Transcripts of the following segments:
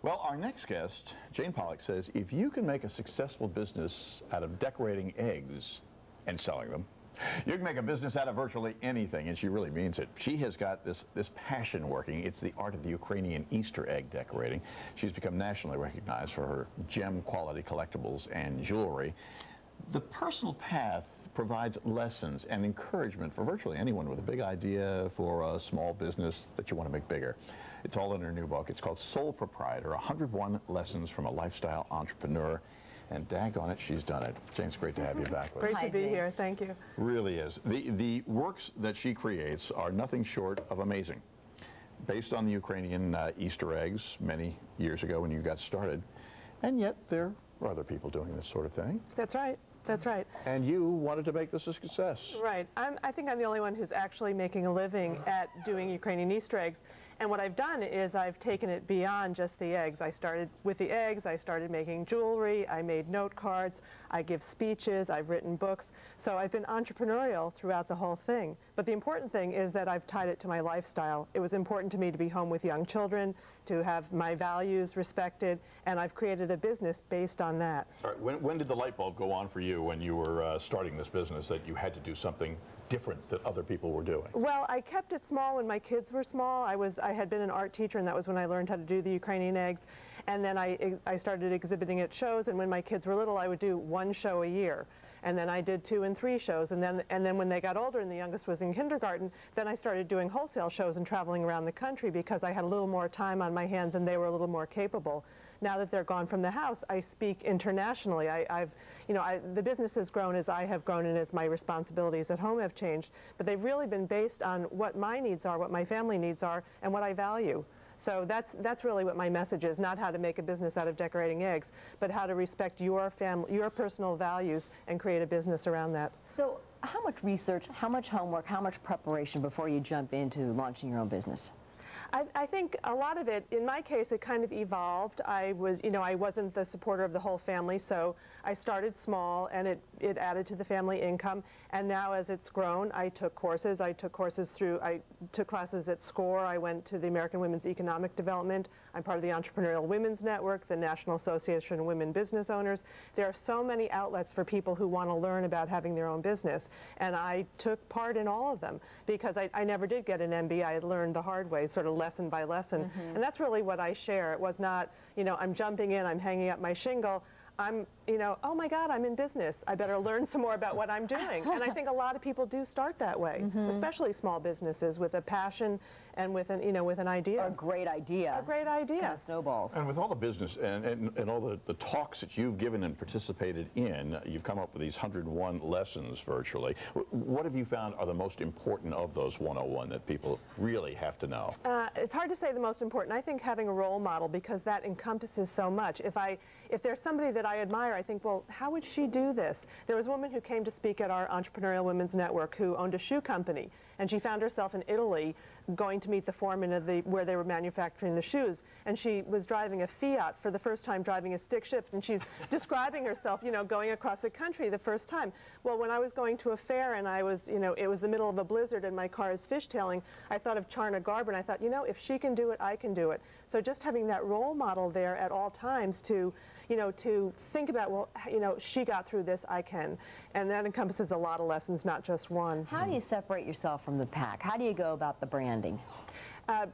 Well, our next guest, Jane Pollock, says if you can make a successful business out of decorating eggs and selling them, you can make a business out of virtually anything, and she really means it. She has got this passion working. It's the art of the Ukrainian Easter egg decorating. She's become nationally recognized for her gem-quality collectibles and jewelry. The personal path provides lessons and encouragement for virtually anyone with a big idea for a small business that you want to make bigger. It's all in her new book. It's called Soul Proprietor, 101 Lessons from a Lifestyle Entrepreneur. And daggone it, she's done it. Jane, it's great to have you back with us. Great to be here. Thank you. Really is. The works that she creates are nothing short of amazing. Based on the Ukrainian Easter eggs many years ago when you got started. And yet there are other people doing this sort of thing. That's right. That's right. And you wanted to make this a success. Right. I think I'm the only one who's actually making a living at doing Ukrainian Easter eggs. And what I've done is I've taken it beyond just the eggs. I started with the eggs, I started making jewelry, I made note cards, I give speeches, I've written books. So I've been entrepreneurial throughout the whole thing. But the important thing is that I've tied it to my lifestyle. It was important to me to be home with young children, to have my values respected, and I've created a business based on that. All right, when did the light bulb go on for you when you were starting this business that you had to do something different that other people were doing? Well, I kept it small when my kids were small. I had been an art teacher, and that was when I learned how to do the Ukrainian eggs. And then I started exhibiting at shows, and when my kids were little, I would do one show a year. And then I did 2 and 3 shows, and then when they got older and the youngest was in kindergarten, then I started doing wholesale shows and traveling around the country because I had a little more time on my hands and they were a little more capable. Now that they're gone from the house, I speak internationally. The business has grown as I have grown and as my responsibilities at home have changed, but they've really been based on what my needs are, what my family needs are, and what I value. So that's really what my message is, not how to make a business out of decorating eggs, but how to respect your family, your personal values, and create a business around that. So how much research, how much homework, how much preparation before you jump into launching your own business? I think a lot of it, in my case, it kind of evolved. I wasn't the supporter of the whole family, so I started small, and it added to the family income. And now, as it's grown, I took courses. I took classes at SCORE. I went to the American Women's Economic Development. I'm part of the Entrepreneurial Women's Network, the National Association of Women Business Owners. There are so many outlets for people who want to learn about having their own business, and I took part in all of them because I never did get an MBA. I had learned the hard way, sort of lesson by lesson, and that's really what I share. It was not, I'm jumping in, I'm hanging up my shingle. I'm, oh my God, I'm in business. I better learn some more about what I'm doing. And I think a lot of people do start that way, especially small businesses with a passion and with an idea. A great idea. A great idea. Kind of snowballs. And with all the business and all the talks that you've given and participated in, you've come up with these 101 lessons virtually. What have you found are the most important of those 101 that people really have to know? It's hard to say the most important. I think having a role model, because that encompasses so much. If there's somebody that I admire, I think, well, how would she do this? There was a woman who came to speak at our Entrepreneurial Women's Network who owned a shoe company, and she found herself in Italy going to meet the foreman of where they were manufacturing the shoes, and she was driving a Fiat for the first time, driving a stick shift, and she's describing herself, going across the country the first time. Well, when I was going to a fair and I was, it was the middle of a blizzard and my car is fishtailing, I thought of Charna Garber, and I thought, if she can do it, I can do it. So just having that role model there at all times to think about, well, she got through this, I can. And that encompasses a lot of lessons, not just one. How do you separate yourself from the pack? How do you go about the branding?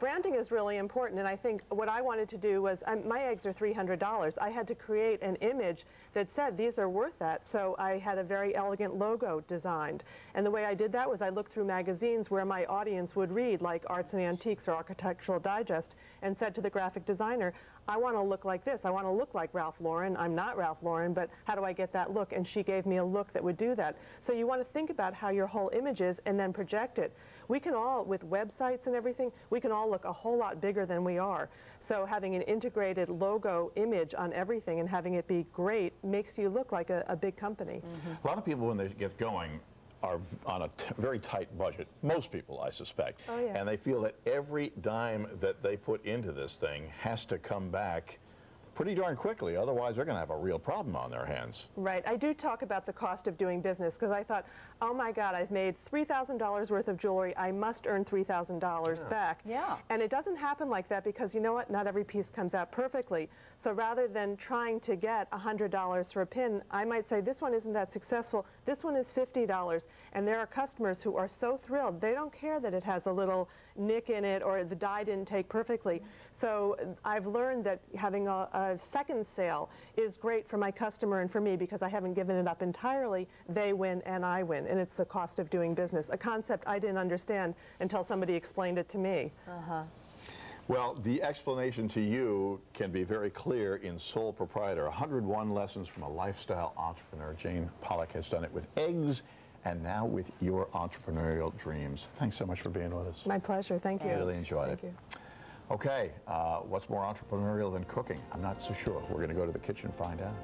Branding is really important, and I think what I wanted to do was, my eggs are $300. I had to create an image that said these are worth that, so I had a very elegant logo designed. And the way I did that was I looked through magazines where my audience would read, like Arts and Antiques or Architectural Digest, and said to the graphic designer, I want to look like this. I want to look like Ralph Lauren. I'm not Ralph Lauren, but how do I get that look? And she gave me a look that would do that. So you want to think about how your whole image is and then project it. We can all, with websites and everything, we can all look a whole lot bigger than we are. So having an integrated logo image on everything and having it be great makes you look like a big company. A lot of people, when they get going, are on a very tight budget. Most people, I suspect. Oh, yeah. And they feel that every dime that they put into this thing has to come back pretty darn quickly. Otherwise, they're going to have a real problem on their hands. Right. I do talk about the cost of doing business because I thought, oh my God, I've made $3,000 worth of jewelry. I must earn $3,000 back. Yeah. And it doesn't happen like that because you know what? Not every piece comes out perfectly. So rather than trying to get $100 for a pin, I might say this one isn't that successful. This one is $50. And there are customers who are so thrilled. They don't care that it has a little nick in it or the die didn't take perfectly. So I've learned that having a second sale is great for my customer and for me because I haven't given it up entirely. They win and I win, and it's the cost of doing business, a concept I didn't understand until somebody explained it to me. Well, the explanation to you can be very clear in Sole Proprietor. 101 lessons from a lifestyle entrepreneur. Jane Pollock has done it with eggs and now with your entrepreneurial dreams. Thanks so much for being with us. My pleasure. Thank you. I really enjoyed Thank it. you. Okay, what's more entrepreneurial than cooking? I'm not so sure. We're going to go to the kitchen and find out.